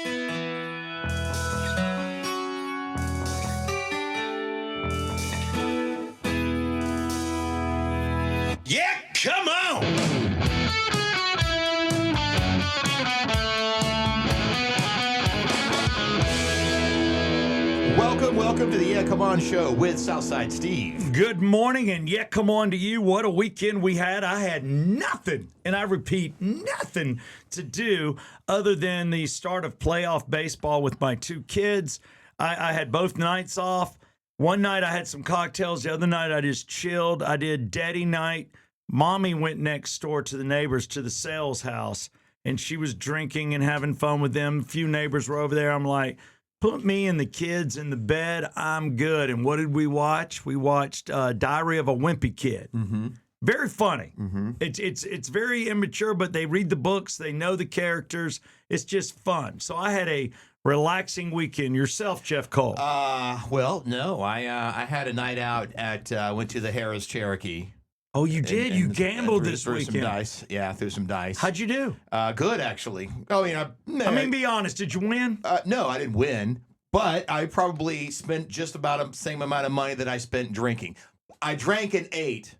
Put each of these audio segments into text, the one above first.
Yeah, come on! Welcome to the Yeah Come On show with Southside Steve. Good morning, and yeah, come on to you. What a weekend we had. I had nothing, and I repeat, nothing to do other than the start of playoff baseball with my two kids. I had both nights off. One night I had some cocktails. The other night I just chilled. I did daddy night. Mommy went next door to the neighbors to the sales house, and she was drinking and having fun with them. A few neighbors were over there. I'm like, put me and the kids in the bed. I'm good. And what did we watch? We watched Diary of a Wimpy Kid. Mm-hmm. Very funny. Mm-hmm. It's very immature, but they read the books. They know the characters. It's just fun. So I had a relaxing weekend. Yourself, Jeff Cole? Well, no. I had a night out at went to the Harrah's Cherokee. Oh, you did? You gambled this threw weekend. Some dice. Yeah, threw some dice. How'd you do? Good, actually. Oh, you know. I mean, be honest. Did you win? No, I didn't win, but I probably spent just about the same amount of money that I spent drinking. I drank and ate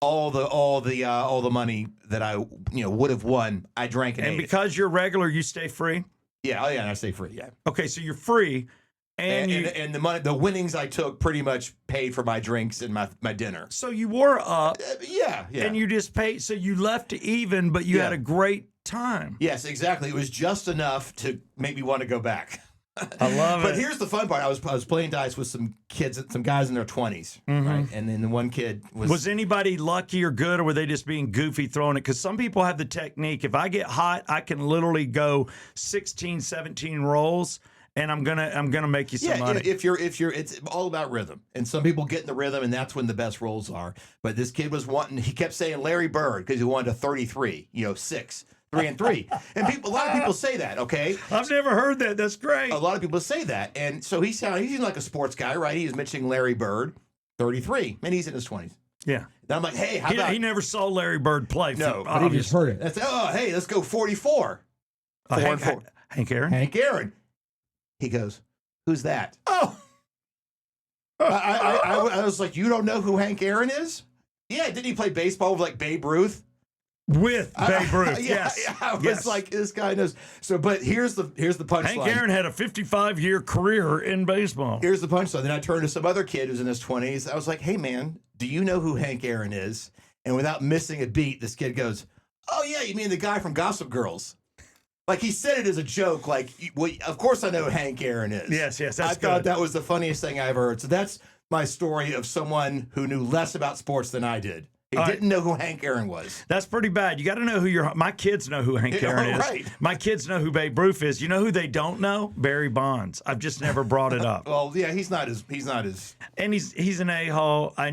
all the money that I would have won. I drank and ate. And because you're regular, you stay free? Yeah, and I stay free. Yeah. Okay, so you're free. And the money, the winnings I took pretty much paid for my drinks and my dinner. So you were up. Yeah. And you just paid. So you left even, but you had a great time. Yes, exactly. It was just enough to make me want to go back. I love it. But here's the fun part. I was playing dice with some guys in their 20s, right? And then the one kid was... Was anybody lucky or good, or were they just being goofy throwing it? Because some people have the technique. If I get hot, I can literally go 16, 17 rolls. And I'm gonna make you some money. If you're, it's all about rhythm. And some people get in the rhythm, and that's when the best rolls are. But this kid was wanting. He kept saying Larry Bird because he wanted a 33. 6, 3, and 3. And a lot of people say that. Okay, I've never heard that. That's great. A lot of people say that, and so he's like a sports guy, right? He was mentioning Larry Bird, 33, and he's in his 20s. Yeah. Then I'm like, hey, how about? He never saw Larry Bird play. No, but he just heard it. That's hey, let's go 44. Hank Aaron. Hank Aaron. He goes, who's that? Oh. I was like, you don't know who Hank Aaron is? Yeah, didn't he play baseball with like Babe Ruth? With Babe Ruth, yes. Yeah, I was like, this guy knows. So, but here's the punchline. Hank Aaron had a 55-year career in baseball. Here's the punchline. Then I turned to some other kid who's in his 20s. I was like, hey, man, do you know who Hank Aaron is? And without missing a beat, this kid goes, oh, yeah, you mean the guy from Gossip Girls? Like, he said it as a joke, like, well, of course I know who Hank Aaron is. Yes, that's I thought that was the funniest thing I ever heard. So that's my story of someone who knew less about sports than I did. He didn't know who Hank Aaron was. That's pretty bad. You got to know who my kids know who Hank Aaron is. Right. My kids know who Babe Ruth is. You know who they don't know? Barry Bonds. I've just never brought it up. Well, yeah, he's not as. And he's an a-hole. I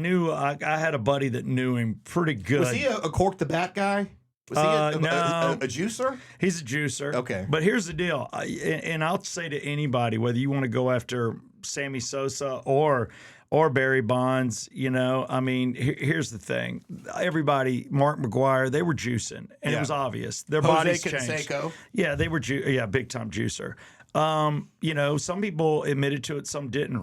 had a buddy that knew him pretty good. Was he a cork the bat guy? Was he a juicer? He's a juicer. Okay. But here's the deal, and I'll say to anybody, whether you want to go after Sammy Sosa or Barry Bonds, I mean, here's the thing. Everybody, Mark McGwire, they were juicing, and it was obvious. Their bodies changed. Canseco. Yeah, they were big-time juicer. Some people admitted to it, some didn't.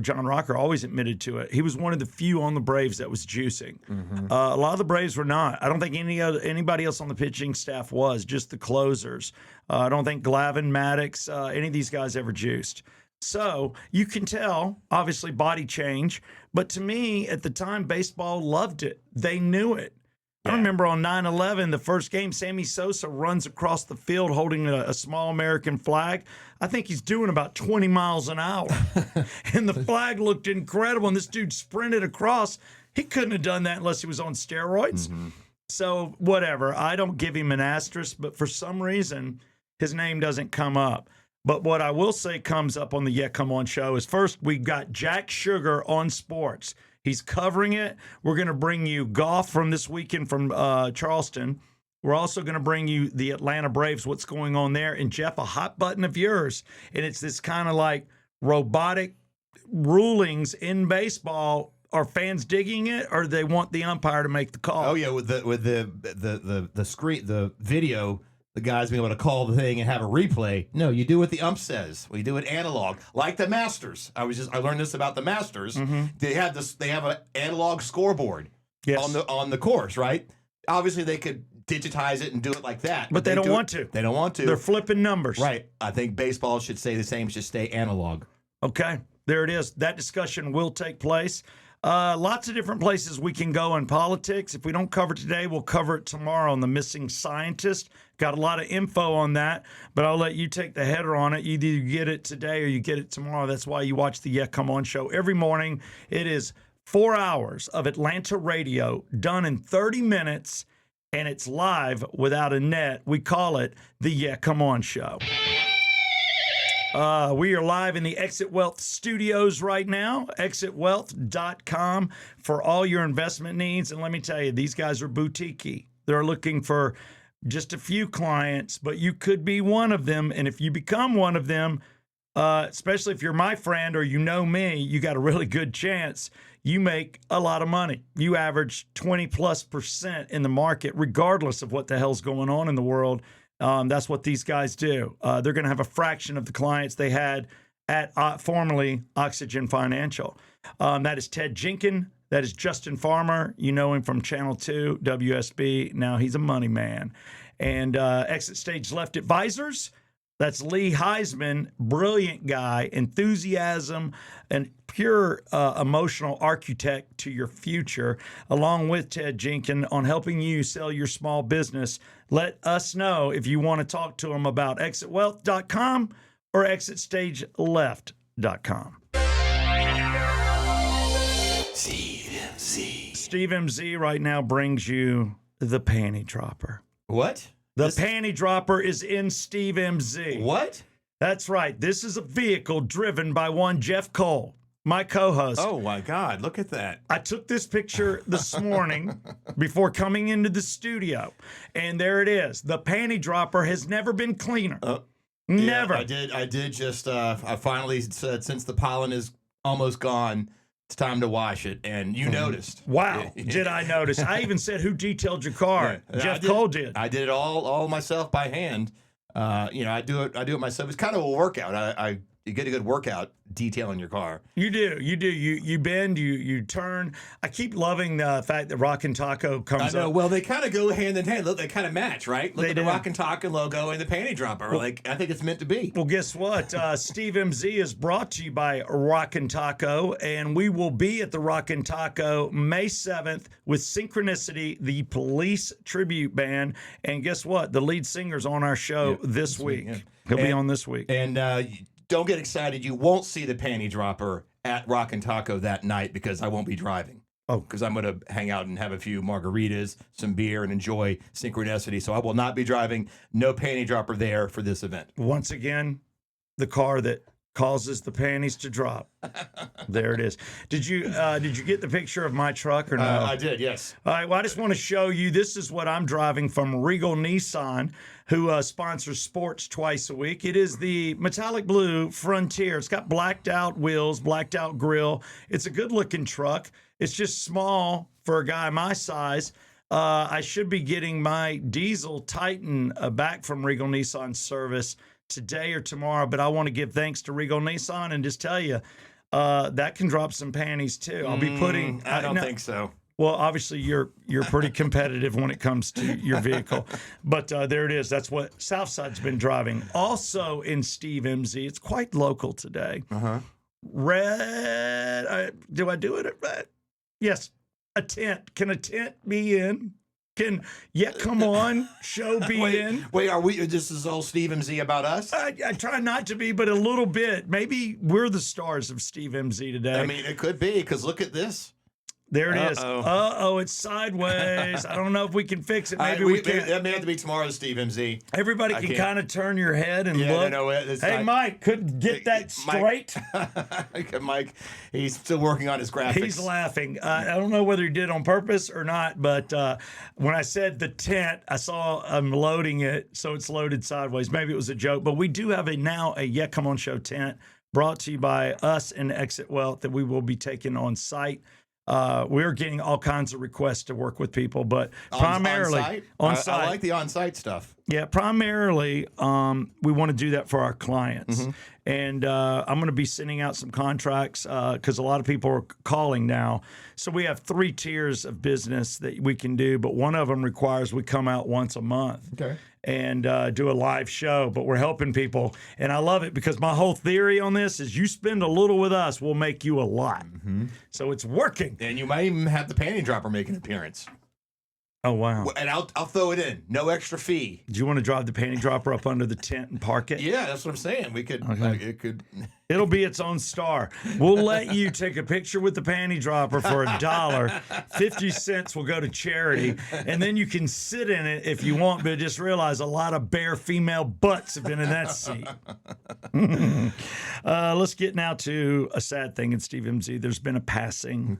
John Rocker always admitted to it. He was one of the few on the Braves that was juicing. Mm-hmm. A lot of the Braves were not. I don't think anybody else on the pitching staff was, just the closers. I don't think Glavine, Maddox, any of these guys ever juiced. So you can tell, obviously, body change. But to me, at the time, baseball loved it. They knew it. I remember on 9/11, the first game, Sammy Sosa runs across the field holding a small American flag. I think he's doing about 20 miles an hour. And the flag looked incredible. And this dude sprinted across. He couldn't have done that unless he was on steroids. Mm-hmm. So whatever. I don't give him an asterisk, but for some reason, his name doesn't come up. But what I will say comes up on the Yeah Come On show is first, we got Jack Sugar on sports. He's covering it. We're going to bring you golf from this weekend from Charleston. We're also going to bring you the Atlanta Braves, what's going on there. And, Jeff, a hot button of yours. And it's this kind of like robotic rulings in baseball. Are fans digging it, or they want the umpire to make the call? Oh, yeah, with the screen, the video the guys being able to call the thing and have a replay. No, you do what the ump says. We do it analog, like the Masters. I learned this about the Masters. They have an analog scoreboard on the course, right? Obviously, they could digitize it and do it like that, but they don't want to. They don't want to. They're flipping numbers, right? I think baseball should say the same. Should stay analog. Okay, there it is. That discussion will take place. Lots of different places we can go in politics. If we don't cover it today, we'll cover it tomorrow on the missing scientist. Got a lot of info on that, but I'll let you take the header on it. Either you get it today or you get it tomorrow. That's why you watch the Yeah Come On show every morning. It is 4 hours of Atlanta radio done in 30 minutes, and it's live without a net. We call it the Yeah Come On show. We are live in the Exit Wealth studios right now, exitwealth.com for all your investment needs. And let me tell you, these guys are boutique-y. They're looking for just a few clients, but you could be one of them. And if you become one of them, especially if you're my friend or you know me, you got a really good chance you make a lot of money. You average 20+% in the market, regardless of what the hell's going on in the world. That's what these guys do. They're going to have a fraction of the clients they had at formerly Oxygen Financial. That is Ted Jenkins. That is Justin Farmer. You know him from Channel 2, WSB. Now he's a money man. And Exit Stage Left Advisors. That's Lee Heisman, brilliant guy, enthusiasm, and pure emotional architect to your future, along with Ted Jenkins on helping you sell your small business. Let us know if you want to talk to him about exitwealth.com or exitstageleft.com. Steve MZ right now brings you the Panty Dropper. What? The Panty Dropper is in Steve MZ. What? That's right. This is a vehicle driven by one Jeff Cole, my co-host. Oh, my God. Look at that. I took this picture this morning before coming into the studio, and there it is. The Panty Dropper has never been cleaner. Never. Yeah, I did just, I finally said, since the pollen is almost gone, it's time to wash it, and you noticed. Wow, did I notice? I even said who detailed your car. Yeah, Jeff Cole did. I did it all myself by hand. I do it myself. It's kind of a workout. You get a good workout detailing your car. You do. You bend, you turn. I keep loving the fact that Rockin' Taco comes I know. up. Well, they kind of go hand in hand. Look, they kind of match, right? Look at the Rockin' Taco logo and the Panty Dropper. Well, I think it's meant to be. Well, guess what? Steve MZ is brought to you by Rockin' Taco, and we will be at the Rockin' Taco May 7th with Synchronicity, the police tribute band. And guess what? The lead singer's on our show this week. Yeah. He'll be on this week. And don't get excited. You won't see the Panty Dropper at Rockin' Taco that night because I won't be driving. Oh, because I'm going to hang out and have a few margaritas, some beer, and enjoy Synchronicity. So I will not be driving. No Panty Dropper there for this event. Once again, the car that causes the panties to drop. There it is. Did you get the picture of my truck or no? I did, yes. All right, well, I just want to show you, this is what I'm driving from Regal Nissan, who sponsors sports twice a week. It is the metallic blue Frontier. It's got blacked out wheels, blacked out grill. It's a good looking truck. It's just small for a guy my size. I should be getting my diesel Titan back from Regal Nissan service today or tomorrow, but I want to give thanks to Regal Nissan and just tell you that can drop some panties too. I'll be putting. I don't think so. Well, obviously you're pretty competitive when it comes to your vehicle, but there it is. That's what Southside's been driving. Also in Steve MZ, it's quite local today. Red. Do I do it at red? Yes. A tent. Can a tent be in? Can come on show be in? Wait, are we? This is all Steve MZ about us? I try not to be, but a little bit. Maybe we're the stars of Steve MZ today. I mean, it could be because look at this. There it is. It's sideways. I don't know if we can fix it. Maybe we can. That may have to be tomorrow's Steve MZ. Everybody can kind of turn your head and look. Hey, Mike, couldn't get that straight. Mike, he's still working on his graphics. He's laughing. I don't know whether he did on purpose or not, but when I said the tent, I saw I'm loading it, so it's loaded sideways. Maybe it was a joke, but we do have a Yeah Come On Show tent brought to you by us and Exit Wealth that we will be taking on site. We're getting all kinds of requests to work with people, but primarily on site. I like the on-site stuff. Yeah, primarily, we want to do that for our clients. And I'm going to be sending out some contracts because a lot of people are calling now. So we have 3 tiers of business that we can do, but one of them requires we come out once a month. Okay. And do a live show, but we're helping people. And I love it because my whole theory on this is you spend a little with us, we'll make you a lot. So it's working. And you might even have the Panty Dropper make an appearance. Oh, wow. And I'll throw it in. No extra fee. Do you want to drive the Panty Dropper up under the tent and park it? Yeah, that's what I'm saying. We could, it could. It'll be its own star. We'll let you take a picture with the Panty Dropper for $1. 50 cents will go to charity, and then you can sit in it if you want, but just realize a lot of bare female butts have been in that seat. Let's get now to a sad thing in Steve MZ. There's been a passing.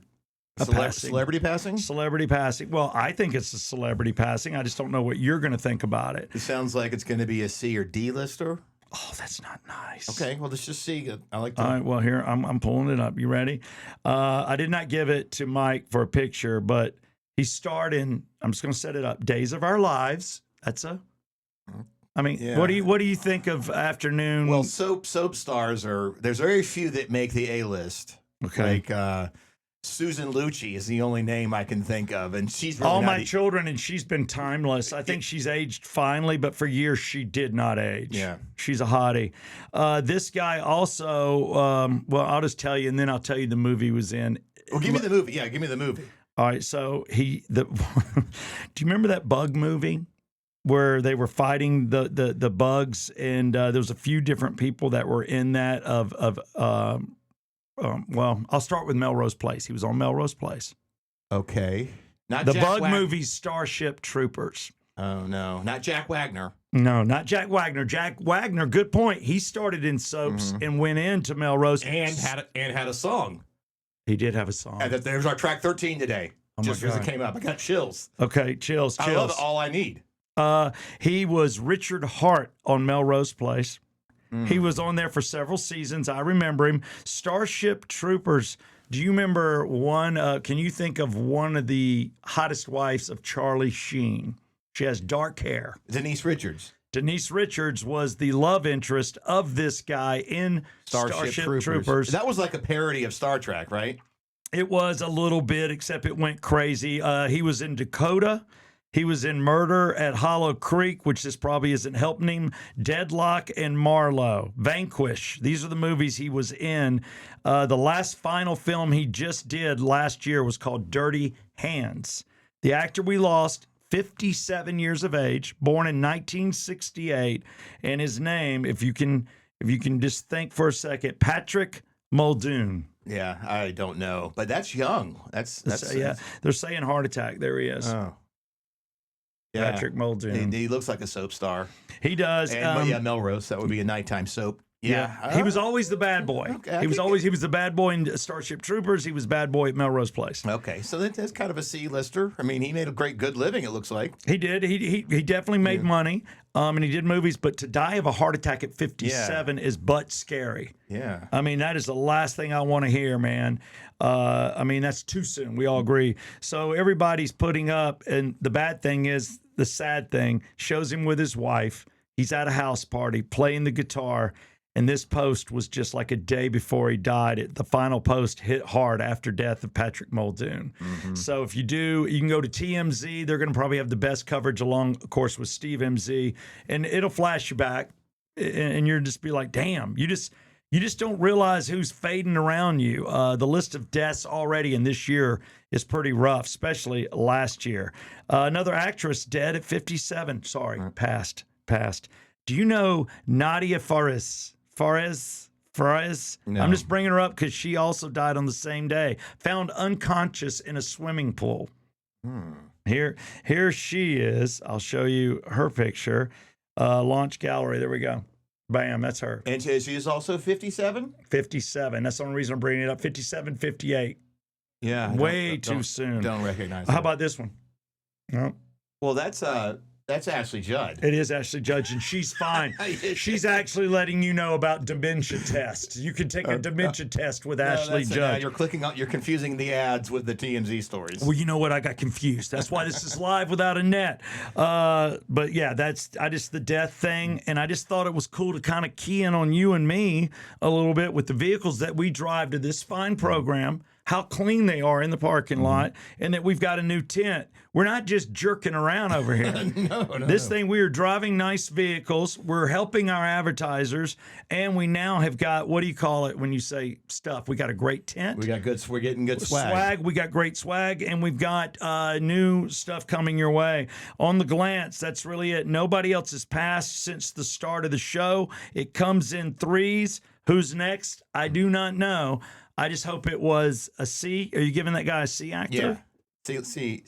Celebrity passing? Celebrity passing. Well, I think it's a celebrity passing. I just don't know what you're going to think about it. It sounds like it's going to be a C or D lister. Oh, that's not nice. Okay, well, let's just see. I like that. All right, well, here, I'm pulling it up. You ready? I did not give it to Mike for a picture, but he starred in, I'm just going to set it up, Days of Our Lives. I mean, Yeah. what do you think of Afternoon? Well, soap stars there's very few that make the A list. Okay. Like Susan Lucci is the only name I can think of, and she's really All not My Children, and she's been timeless. I think she's aged finally, but for years she did not age. Yeah. She's a hottie. This guy also, well, I'll just tell you, and then I'll tell you the movie he was in. Well, give me the movie. Yeah, give me the movie. All right, so do you remember that bug movie where they were fighting the bugs, and there was a few different people that were in that well, I'll start with Melrose Place. He was on Melrose Place. Okay. Not The Jack bug Wagner. movie Starship Troopers. Oh, no. Not Jack Wagner. No, not Jack Wagner. Jack Wagner, good point. He started in soaps and went into Melrose. And had a song. He did have a song. And there's our track 13 today. Oh, my just as it God. came up. I got chills. Okay, chills. I love it. All I need. He was Richard Hart on Melrose Place. He was on there for several seasons. I remember him. Starship Troopers. Do you remember one? Can you think of one of the hottest wives of Charlie Sheen? She has dark hair. Denise Richards. Denise Richards was the love interest of this guy in Starship Troopers. That was like a parody of Star Trek, right? It was a little bit, except it went crazy. He was in Dakota. He was in Murder at Hollow Creek, which this probably isn't helping him. Deadlock and Marlowe. Vanquish. These are the movies he was in. The last final film he just did last year was called Dirty Hands. The actor we lost, 57 years of age, born in 1968, and his name, if you can just think for a second, Patrick Muldoon. Yeah, I don't know, but that's young. That's Yeah. They're saying heart attack. There he is. Oh. Yeah. Patrick Muldoon. He looks like a soap star. He does. And, yeah, Melrose. That would be a nighttime soap. Yeah. He was always the bad boy. Okay, he was the bad boy in Starship Troopers. He was bad boy at Melrose Place. Okay, so that's kind of a C-lister. I mean, he made a good living, it looks like. He did. He definitely made money, and he did movies. But to die of a heart attack at 57 is but scary. Yeah. I mean, that is the last thing I want to hear, man. I mean, that's too soon. We all agree. So everybody's putting up, and the bad thing is, the sad thing, shows him with his wife. He's at a house party playing the guitar. And this post was just like a day before he died. The final post hit hard after death of Patrick Muldoon. So if you do, you can go to TMZ. They're going to probably have the best coverage along, of course, with Steve MZ. And it'll flash you back. And you'll just be like, damn, you just don't realize who's fading around you. The list of deaths already in this year is pretty rough, especially last year. Another actress dead at 57. Sorry, passed. Do you know Nadia Fares? No. I'm just bringing her up because she also died on the same day. Found unconscious in a swimming pool. Here she is. I'll show you her picture. Launch gallery. There we go. Bam, that's her. And she is also 57? 57. That's the only reason I'm bringing it up. 57, 58. Yeah. Way too soon. Don't recognize How her. about this one? No. Well, that's That's Ashley Judd. It is Ashley Judge, and she's fine. She's actually letting you know about dementia tests. You can take a dementia test with Ashley Judge. You're confusing the ads with the TMZ stories. Well, you know what? I got confused. That's why this is live without a net. But yeah, just the death thing, and I just thought it was cool to kind of key in on you and me a little bit with the vehicles that we drive to this fine program, how clean they are in the parking lot, and that we've got a new tent. We're not just jerking around over here. No. This thing, we are driving nice vehicles. We're helping our advertisers, and we now have got, what do you call it when you say stuff? We got a great tent. We're getting good swag. We got great swag, and we've got new stuff coming your way. On the glance, that's really it. Nobody else has passed since the start of the show. It comes in threes. Who's next? I do not know. I just hope it was a C. Are you giving that guy a C actor? Yeah, C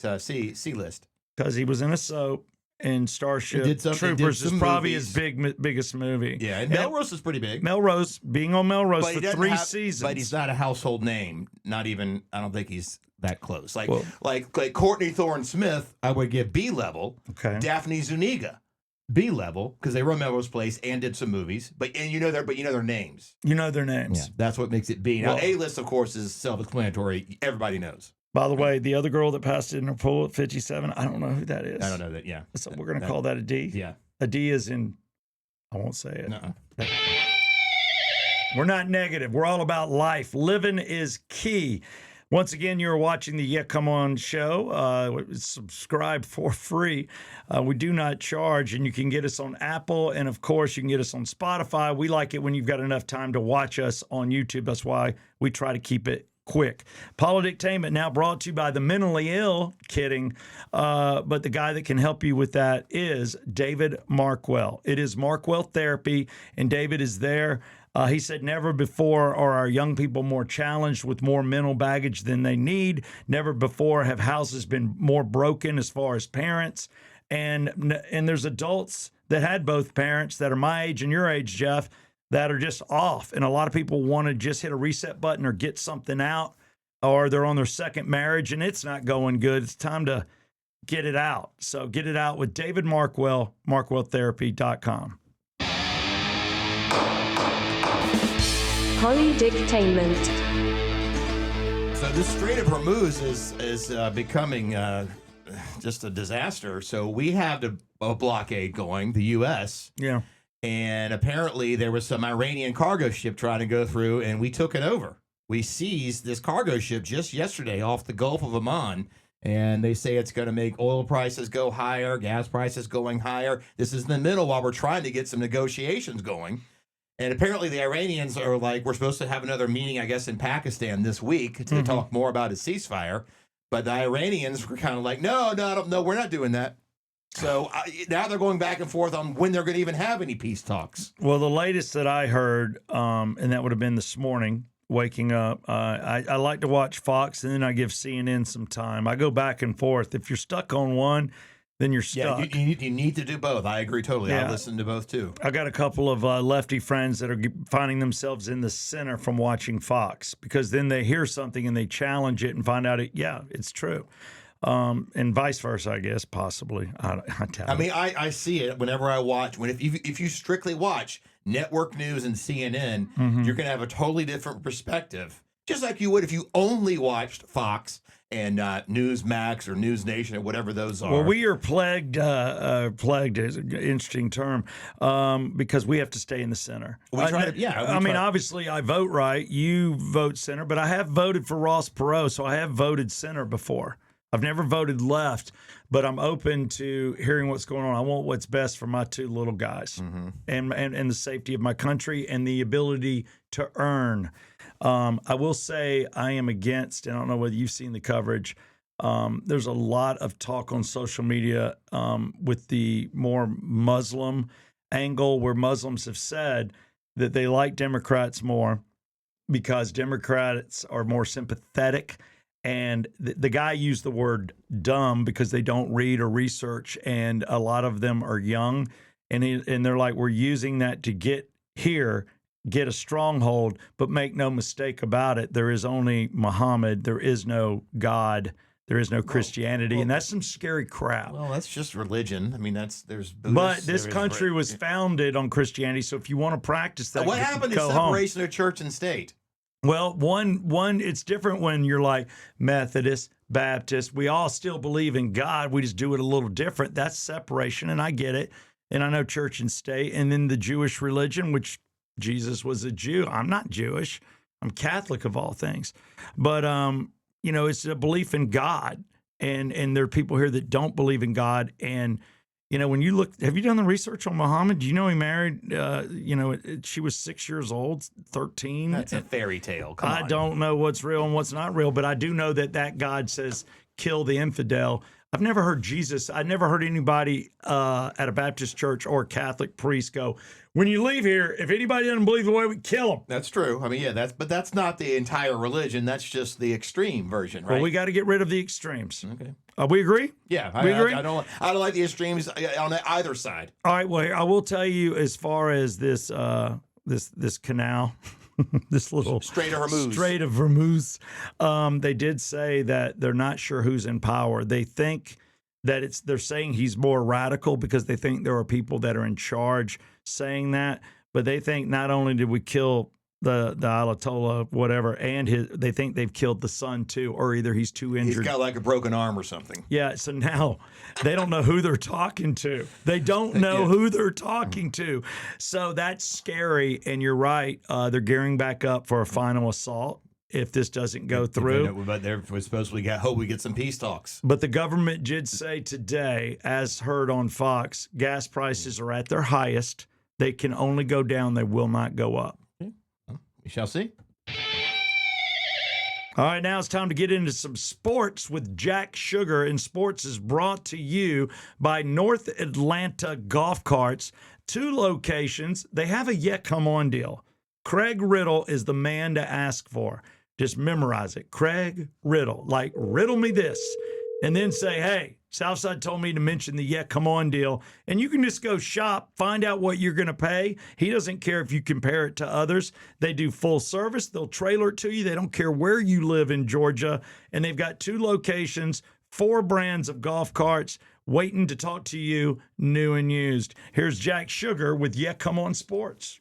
list. Because he was in a soap, and Starship Troopers is probably his biggest movie. Yeah, and Melrose is pretty big. Melrose, being on Melrose for 3 seasons. But he's not a household name. Not even, I don't think he's that close. Like Courtney Thorne Smith, I would give B level. Okay. Daphne Zuniga, B level, because they run Melrose Place and did some movies. But you know their names. You know their names. Yeah, that's what makes it B. Now A list, of course, is self-explanatory. Everybody knows. By the way, the other girl that passed it in her pool at 57, I don't know who that is. I don't know that. Yeah. So we're going to call that a D. Yeah. A D is in. I won't say it. No. We're not negative. We're all about life. Living is key. Once again, you're watching the Yeah Come On show. Subscribe for free. We do not charge, and you can get us on Apple, and of course, you can get us on Spotify. We like it when you've got enough time to watch us on YouTube. That's why we try to keep it quick. Polydictainment now brought to you by the mentally ill. Kidding. But the guy that can help you with that is David Markwell. It is Markwell Therapy, and David is there. He said, never before are our young people more challenged with more mental baggage than they need. Never before have houses been more broken as far as parents. And there's adults that had both parents that are my age and your age, Jeff, that are just off. And a lot of people want to just hit a reset button or get something out, or they're on their second marriage and it's not going good. It's time to get it out. So get it out with David Markwell, markwelltherapy.com. Polydictainment. So this Strait of Hormuz is becoming just a disaster. So we have a blockade going, the U.S. Yeah. And apparently there was some Iranian cargo ship trying to go through, and we took it over. We seized this cargo ship just yesterday off the Gulf of Oman, and they say it's going to make oil prices go higher, gas prices going higher. This is in the middle while we're trying to get some negotiations going. And apparently the Iranians are like, we're supposed to have another meeting, I guess, in Pakistan this week to talk more about a ceasefire. But the Iranians were kind of like, no, we're not doing that. So now they're going back and forth on when they're going to even have any peace talks. Well, the latest that I heard, and that would have been this morning, waking up, I like to watch Fox, and then I give CNN some time. I go back and forth. If you're stuck on one, then you're stuck. Yeah, you need to do both. I agree totally. Yeah. I listen to both, too. I got a couple of lefty friends that are finding themselves in the center from watching Fox, because then they hear something and they challenge it and find out, it's true. And vice versa, I guess, possibly. I doubt it. mean, I see it whenever I watch. If you strictly watch network news and CNN, you're going to have a totally different perspective, just like you would if you only watched Fox and Newsmax or News Nation or whatever those are. Well, we are plagued is an interesting term, because we have to stay in the center. Obviously, I vote right. You vote center, but I have voted for Ross Perot, so I have voted center before. I've never voted left, but I'm open to hearing what's going on. I want what's best for my two little guys and the safety of my country and the ability to earn. I will say I am against, and I don't know whether you've seen the coverage, there's a lot of talk on social media with the more Muslim angle, where Muslims have said that they like Democrats more because Democrats are more sympathetic. And the guy used the word dumb because they don't read or research, and a lot of them are young. And they're like, we're using that to get a stronghold, but make no mistake about it, there is only Muhammad. There is no God There is no Christianity, and that's some scary crap. Well, that's just religion. I mean, there's Buddhists, but this country was founded on Christianity, so if you want to practice that, what happened to separation of church and state? Well, one, it's different when you're like Methodist, Baptist. We all still believe in God. We just do it a little different. That's separation, and I get it. And I know church and state. And then the Jewish religion, which Jesus was a Jew. I'm not Jewish. I'm Catholic of all things. But it's a belief in God. And there are people here that don't believe in God. And when you look, have you done the research on Muhammad? Do you know he married, she was 6 years old, 13? That's a fairy tale. Come on. I don't know what's real and what's not real, but I do know that God says, kill the infidel. I've never heard Jesus. I've never heard anybody at a Baptist church or Catholic priest go, when you leave here, if anybody doesn't believe the way, we kill them. That's true. I mean, yeah, that's not the entire religion. That's just the extreme version, right? Well, we got to get rid of the extremes. Okay. We agree? Yeah, we agree. I don't like the extremes on either side. All right. Well, I will tell you, as far as this this canal, this little Strait of Hormuz, they did say that they're not sure who's in power. They think that they're saying he's more radical because they think there are people that are in charge saying that, but they think not only did we kill the Ayatollah, whatever, and they think they've killed the son too, or either he's too injured. He's got like a broken arm or something. Yeah, so now they don't know who they're talking to. They don't know who they're talking to. So that's scary, and you're right. They're gearing back up for a final assault if this doesn't go through. But we're supposed to hope we get some peace talks. But the government did say today, as heard on Fox, gas prices are at their highest. They can only go down. They will not go up. We shall see. All right, now it's time to get into some sports with Jack Sugar, and sports is brought to you by North Atlanta Golf Carts. 2 locations. They have a Yet Come On deal. Craig Riddle is the man to ask for. Just memorize it. Craig Riddle. Like, riddle me this. And then say, hey, Southside told me to mention the Yet Come On deal. And you can just go shop, find out what you're going to pay. He doesn't care if you compare it to others. They do full service. They'll trailer it to you. They don't care where you live in Georgia. And they've got 2 locations, 4 brands of golf carts waiting to talk to you, new and used. Here's Jack Sugar with Yet Come On Sports.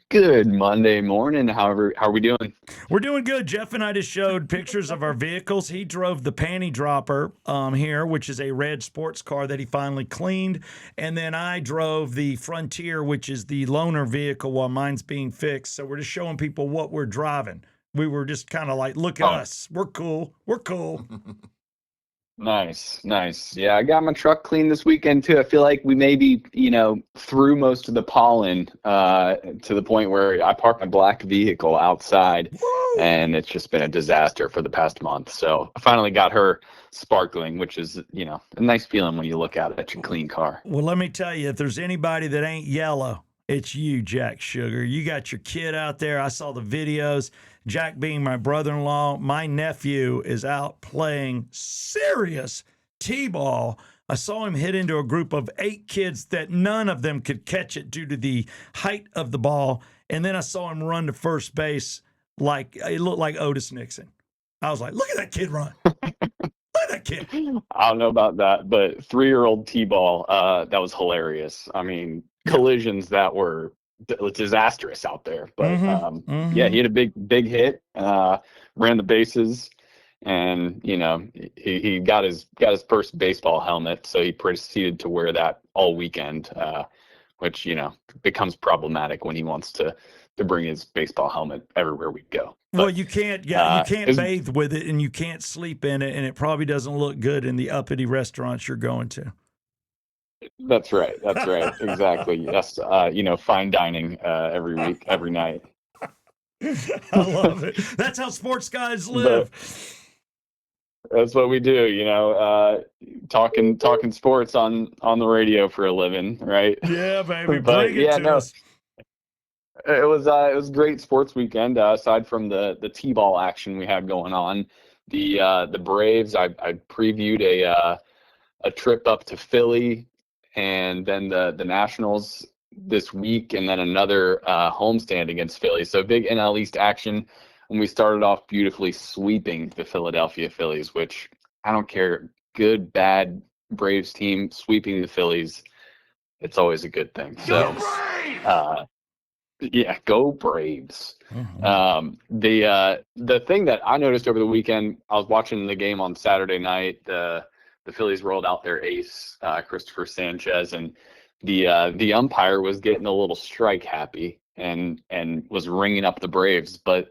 Good Monday morning. How are we doing? We're doing good. Jeff and I just showed pictures of our vehicles. He drove the Panty Dropper here, which is a red sports car that he finally cleaned. And then I drove the Frontier, which is the loaner vehicle while mine's being fixed. So we're just showing people what we're driving. We were just kind of like, look at us. We're cool. We're cool. Nice. Yeah, I got my truck cleaned this weekend too. I feel like we maybe, threw most of the pollen to the point where I parked my black vehicle outside. Woo! And it's just been a disaster for the past month. So I finally got her sparkling, which is, a nice feeling when you look at it at your clean car. Well, let me tell you, if there's anybody that ain't yellow, it's you, Jack Sugar. You got your kid out there. I saw the videos. Jack being my brother-in-law, my nephew is out playing serious T-ball. I saw him hit into a group of 8 kids that none of them could catch it due to the height of the ball. And then I saw him run to first base like it looked like Otis Nixon. I was like, look at that kid run. Look at that kid. I don't know about that, but 3-year-old T-ball, that was hilarious. I mean, collisions that were disastrous out there, but yeah, he had a big hit, ran the bases, and he got his first baseball helmet, so he proceeded to wear that all weekend, which becomes problematic when he wants to bring his baseball helmet everywhere we go. Well, you can't bathe with it, and you can't sleep in it, and it probably doesn't look good in the uppity restaurants you're going to. That's right. Exactly. Yes. Fine dining every week, every night. I love it. That's how sports guys live. That's what we do, talking sports on the radio for a living, right? Yeah, baby. But Bring it to us. It was a great sports weekend. Aside from the T-ball action we had going on, the Braves. I previewed a trip up to Philly, and then the Nationals this week, and then another homestand against Philly. So big NL East action when we started off beautifully sweeping the Philadelphia Phillies, which I don't care, good, bad, Braves team sweeping the Phillies, it's always a good thing. So, yeah, go Braves. The thing that I noticed over the weekend, I was watching the game on Saturday night. The Phillies rolled out their ace, Christopher Sanchez, and the umpire was getting a little strike happy and was ringing up the Braves, but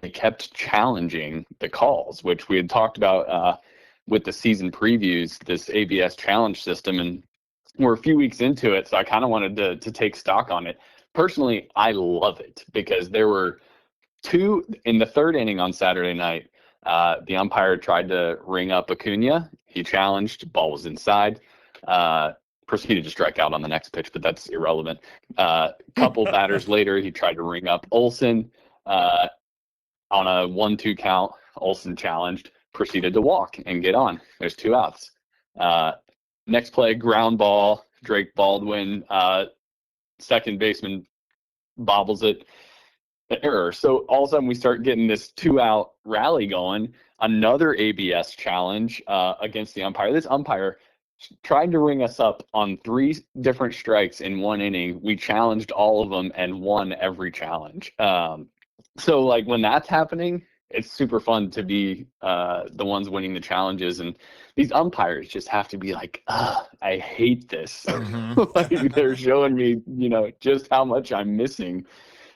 they kept challenging the calls, which we had talked about with the season previews, this ABS challenge system, and we're a few weeks into it, so I kind of wanted to take stock on it. Personally, I love it because there were two in the third inning on Saturday night. The umpire tried to ring up Acuna. He challenged. Ball was inside. Proceeded to strike out on the next pitch, but that's irrelevant. Couple batters later, he tried to ring up Olsen. On a 1-2 count, Olsen challenged. Proceeded to walk and get on. There's 2 outs. Next play, ground ball. Drake Baldwin, second baseman, bobbles it. Error. So all of a sudden we start getting this 2-out rally going. Another ABS challenge against the umpire. This umpire tried to ring us up on 3 different strikes in 1 inning. We challenged all of them and won every challenge. So like when that's happening, it's super fun to be the ones winning the challenges. And these umpires just have to be like, I hate this. Like they're showing me, just how much I'm missing.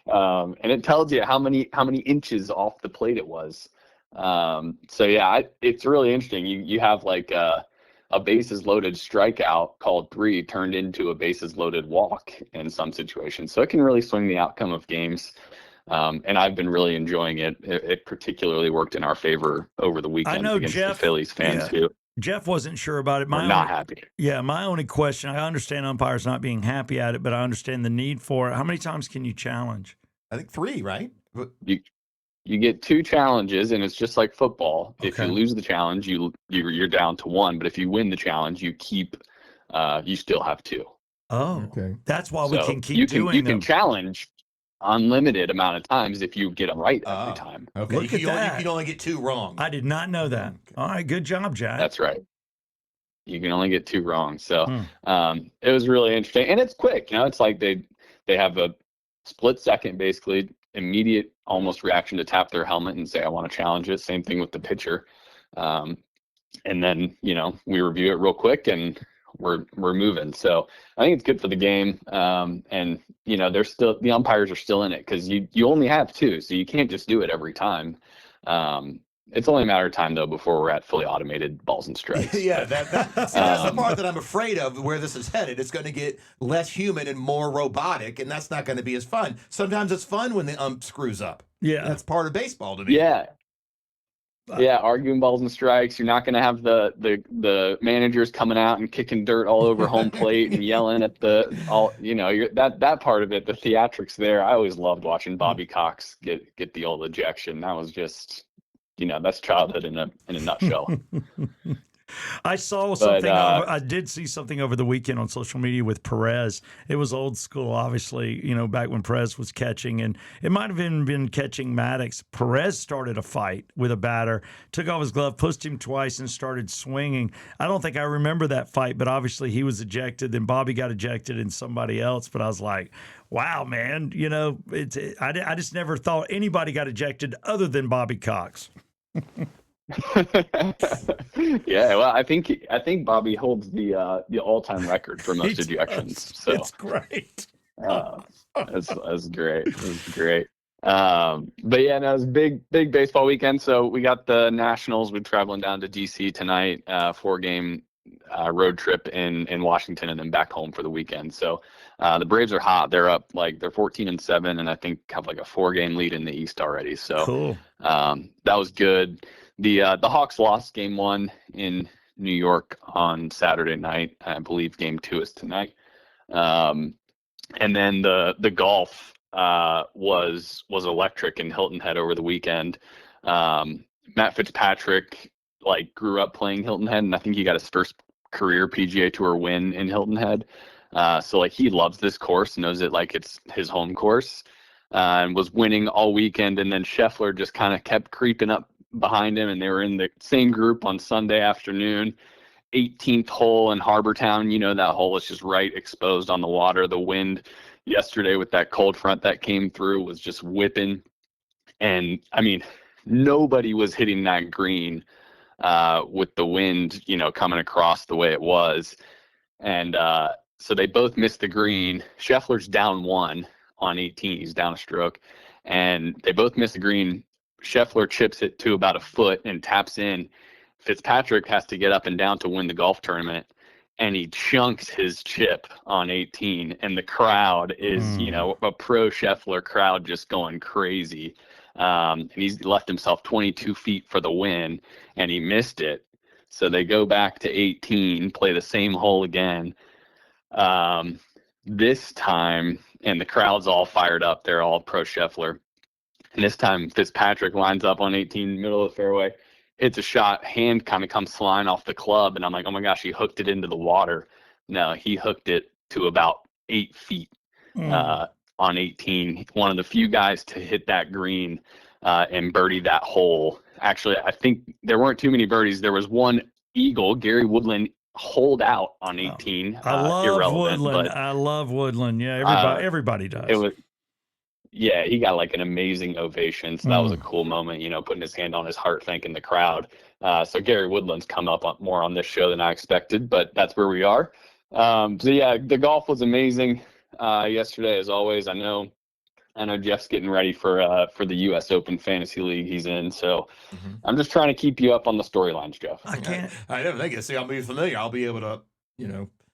And it tells you how many inches off the plate it was. So yeah, it's really interesting. You have like a bases loaded strikeout called 3 turned into a bases loaded walk in some situations. So it can really swing the outcome of games. And I've been really enjoying it. It particularly worked in our favor over the weekend against the Phillies fans who Jeff wasn't sure about it. were not happy. Yeah, my only question, I understand umpires not being happy at it, but I understand the need for it. How many times can you challenge? I think 3, right? You get 2 challenges, and it's just like football. Okay. If you lose the challenge, you're down to 1. But if you win the challenge, you still have 2. Oh, okay. That's why we can keep you doing them. can challenge unlimited amount of times if you get them right every time. Okay. Look at that. You can only get 2 wrong. I did not know that. Okay. All right, good job, Jack. That's right. You can only get 2 wrong. So it was really interesting, and it's quick. It's like they have a split second, basically immediate almost reaction to tap their helmet and say, I want to challenge it. Same thing with the pitcher. And then, we review it real quick and we're moving. So I think it's good for the game. And the umpires are still in it because you only have 2, so you can't just do it every time. It's only a matter of time though before we're at fully automated balls and strikes. Yeah, that's the part that I'm afraid of where this is headed. It's going to get less human and more robotic, and that's not going to be as fun. Sometimes it's fun when the ump screws up. Yeah, that's part of baseball to me. Yeah. Yeah, arguing balls and strikes. You're not going to have the managers coming out and kicking dirt all over home plate and yelling at that part of it. The theatrics there. I always loved watching Bobby Cox get the old ejection. That was just, that's childhood in a nutshell. I saw something. I did see something over the weekend on social media with Perez. It was old school, obviously, back when Perez was catching, and it might have even been catching Maddox. Perez started a fight with a batter, took off his glove, pushed him twice, and started swinging. I don't think I remember that fight, but obviously he was ejected. Then Bobby got ejected and somebody else. But I was like, wow, man, I just never thought anybody got ejected other than Bobby Cox. Yeah, well, I think Bobby holds the all-time record for most ejections. So it's great. That's great. It was great. But yeah, no, it was a big baseball weekend. So we got the Nationals. We're traveling down to DC tonight, 4-game road trip in Washington, and then back home for the weekend. So the Braves are hot. They're up they're 14-7, and I think have like a 4-game lead in the East already. So cool. That was good. The Hawks lost game 1 in New York on Saturday night. I believe game 2 is tonight. And then the golf was electric in Hilton Head over the weekend. Matt Fitzpatrick grew up playing Hilton Head, and I think he got his first career PGA Tour win in Hilton Head. So he loves this course, knows it like it's his home course. and was winning all weekend. And then Scheffler just kind of kept creeping up behind him, and they were in the same group on Sunday afternoon. 18th hole in Harbor Town, that hole is just right exposed on the water. The wind yesterday with that cold front that came through was just whipping. And I mean, nobody was hitting that green with the wind, coming across the way it was. And so they both missed the green. Scheffler's down 1 on 18. He's down a stroke. And they both missed the green. Scheffler chips it to about a foot and taps in. Fitzpatrick has to get up and down to win the golf tournament, and he chunks his chip on 18, and the crowd is, a pro Scheffler crowd just going crazy. And he's left himself 22 feet for the win, and he missed it. So they go back to 18, play the same hole again. This time, and the crowd's all fired up. They're all pro Scheffler. And this time, Fitzpatrick lines up on 18, middle of the fairway, hits a shot, hand kind of comes flying off the club, and I'm like, oh my gosh, he hooked it into the water. No, he hooked it to about 8 feet on 18. One of the few guys to hit that green and birdie that hole. Actually, I think there weren't too many birdies. There was one eagle, Gary Woodland, holed out on 18. I love Woodland. But, I love Woodland. Yeah, everybody does. It was. Yeah, he got like an amazing ovation. So that was a cool moment, putting his hand on his heart, thanking the crowd. So Gary Woodland's come up more on this show than I expected, but that's where we are. So yeah, the golf was amazing yesterday, as always. I know Jeff's getting ready for the U.S. Open Fantasy League he's in. So I'm just trying to keep you up on the storylines, Jeff. I can't. I never think see, I'll be familiar. I'll be able to,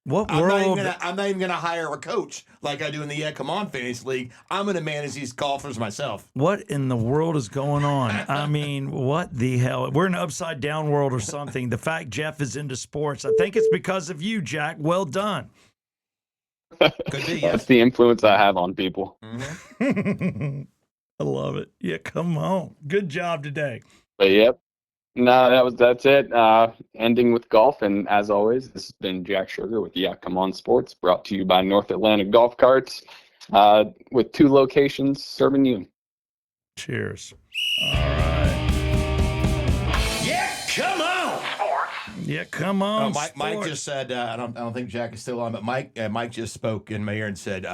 What I'm world? not even gonna hire a coach like I do in the Yeah Come On Fantasy League. I'm gonna manage these golfers myself. What in the world is going on? I mean, what the hell? We're in an upside down world or something. The fact Jeff is into sports, I think it's because of you, Jack. Well done. Could be, yes. That's the influence I have on people. I love it. Yeah, come on. Good job today. But yep. No, that's it. Ending with golf, and as always, this has been Jack Sugar with Yeah Come On Sports, brought to you by North Atlanta Golf Carts, with 2 locations serving you. Cheers. All right. Yeah, come on. Sports. Yeah, come on. Mike just said. I don't think Jack is still on, but Mike just spoke in my ear and said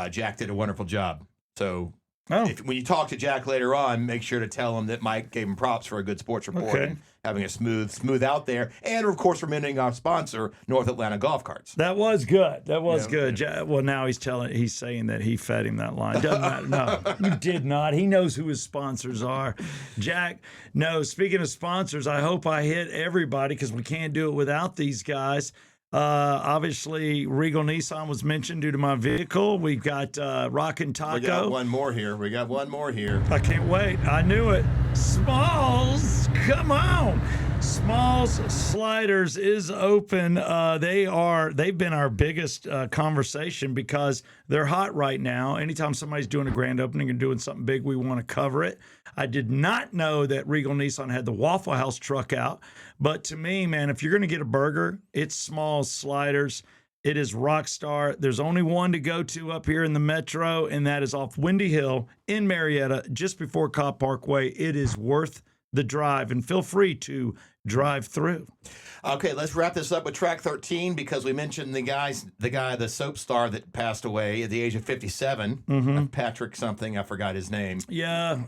Jack did a wonderful job. So. Oh. When you talk to Jack later on, make sure to tell him that Mike gave him props for a good sports report and having a smooth out there. And, of course, remembering our sponsor, North Atlanta Golf Carts. That was good. That was good. Well, now he's saying that he fed him that line. Doesn't matter. No, you did not. He knows who his sponsors are. Jack, no, speaking of sponsors, I hope I hit everybody because we can't do it without these guys. Obviously, Regal Nissan was mentioned due to my vehicle. We've got Rockin' Taco. We got one more here. I can't wait. I knew it. Smalls, come on. Smalls Sliders is open. They've been our biggest conversation because they're hot right now. Anytime somebody's doing a grand opening and doing something big, we want to cover it. I did not know that Regal Nissan had the Waffle House truck out. But to me, man, if you're going to get a burger, it's Smalls Sliders. It is Rockstar. There's only one to go to up here in the metro, and that is off Windy Hill in Marietta, just before Cobb Parkway. It is worth the drive, and feel free to drive through. Okay, let's wrap this up with track 13 because we mentioned the soap star that passed away at the age of 57. Patrick something, I forgot his name. Yeah,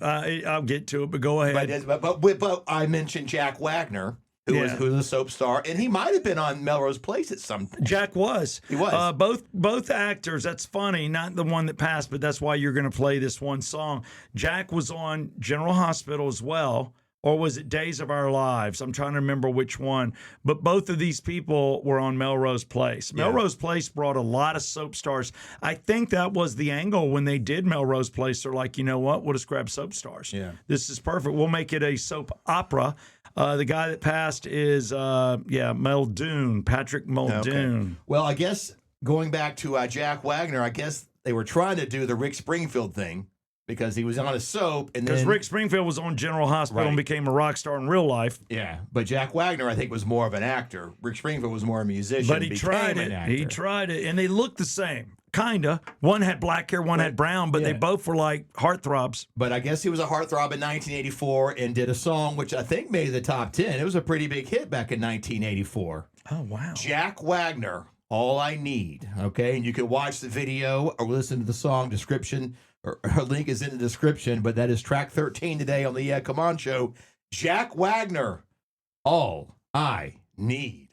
I'll get to it, but go ahead. But I mentioned Jack Wagner, who was a soap star, and he might have been on Melrose Place at some point. Jack was. He was. Both actors. That's funny. Not the one that passed, but that's why you're going to play this one song. Jack was on General Hospital as well. Or was it Days of Our Lives? I'm trying to remember which one. But both of these people were on Melrose Place. Yeah. Melrose Place brought a lot of soap stars. I think that was the angle when they did Melrose Place. They're like, you know what? We'll just grab soap stars. Yeah. This is perfect. We'll make it a soap opera. The guy that passed is, Muldoon, Patrick Muldoon. Okay. Well, I guess going back to Jack Wagner, I guess they were trying to do the Rick Springfield thing. Because he was on a soap, and because Rick Springfield was on General Hospital and became a rock star in real life. Yeah, but Jack Wagner, I think, was more of an actor. Rick Springfield was more a musician. But he tried it. He tried it, and they look the same. kinda. One had black hair, one had brown, but they both were like heartthrobs. But I guess he was a heartthrob in 1984 and did a song which I think made the top 10. It was a pretty big hit back in 1984. Oh, wow. Jack Wagner, All I Need. Okay, and you can watch the video or listen to the song description. Her link is in the description, but that is track 13 today on the Come On Show. Jack Wagner, All I Need.